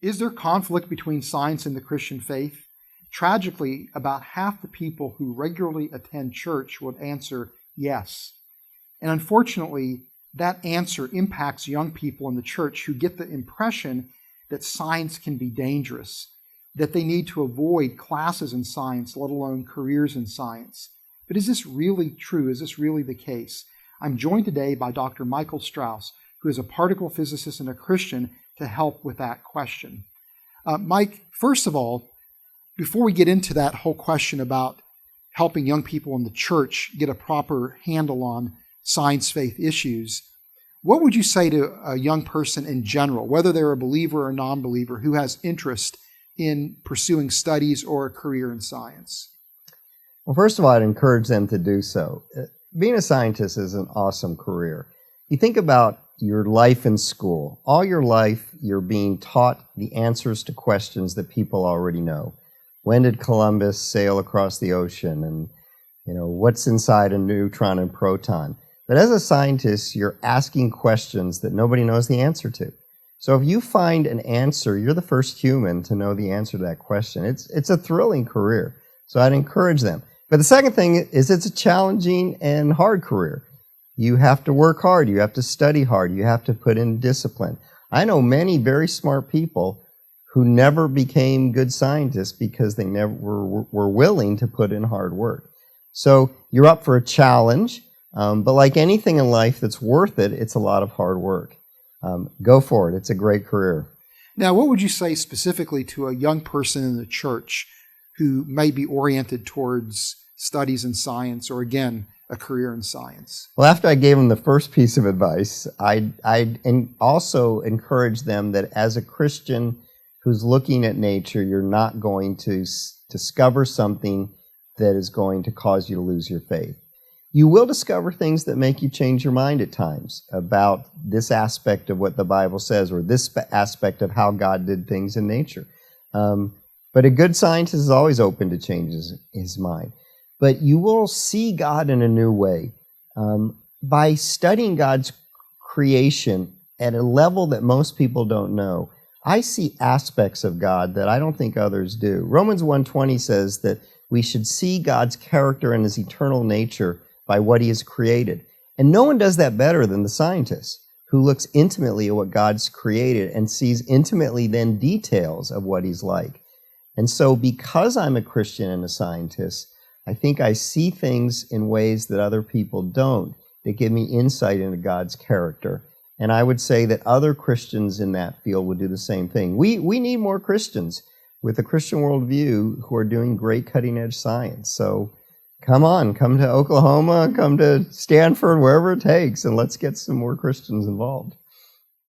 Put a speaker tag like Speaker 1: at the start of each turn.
Speaker 1: Is there conflict between science and the Christian faith? Tragically, about half the people who regularly attend church would answer yes. And unfortunately, that answer impacts young people in the church who get the impression that science can be dangerous, that they need to avoid classes in science, let alone careers in science. But is this really true? Is this really the case? I'm joined today by Dr. Michael Strauss, who is a particle physicist and a Christian, to help with that question. Mike, first of all, before we get into that whole question about helping young people in the church get a proper handle on science faith issues, what would you say to a young person in general, whether they're a believer or a non-believer, who has interest in pursuing studies or a career in science?
Speaker 2: Well, first of all, I'd encourage them to do so. Being a scientist is an awesome career. You think about your life in school. All your life, you're being taught the answers to questions that people already know. When did Columbus sail across the ocean? And, what's inside a neutron and proton? But as a scientist, you're asking questions that nobody knows the answer to. So if you find an answer, you're the first human to know the answer to that question. It's a thrilling career. So I'd encourage them. But the second thing is it's a challenging and hard career. You have to work hard. You have to study hard. You have to put in discipline. I know many very smart people who never became good scientists because they never were willing to put in hard work. So you're up for a challenge, but like anything in life that's worth it, it's a lot of hard work. Go for it. It's a great career.
Speaker 1: Now, what would you say specifically to a young person in the church who may be oriented towards studies in science or, again, a career in science?
Speaker 2: Well, after I gave them the first piece of advice, I'd also encourage them that as a Christian who's looking at nature, you're not going to discover something that is going to cause you to lose your faith. You will discover things that make you change your mind at times about this aspect of what the Bible says or this aspect of how God did things in nature. But a good scientist is always open to change his mind. But you will see God in a new way. By studying God's creation at a level that most people don't know, I see aspects of God that I don't think others do. Romans 1:20 says that we should see God's character and his eternal nature by what he has created. And no one does that better than the scientist, who looks intimately at what God's created and sees intimately then details of what he's like. And so because I'm a Christian and a scientist, I think I see things in ways that other people don't, that give me insight into God's character. And I would say that other Christians in that field would do the same thing. We need more Christians with a Christian worldview who are doing great cutting-edge science. So come to Oklahoma, come to Stanford, wherever it takes, and let's get some more Christians involved.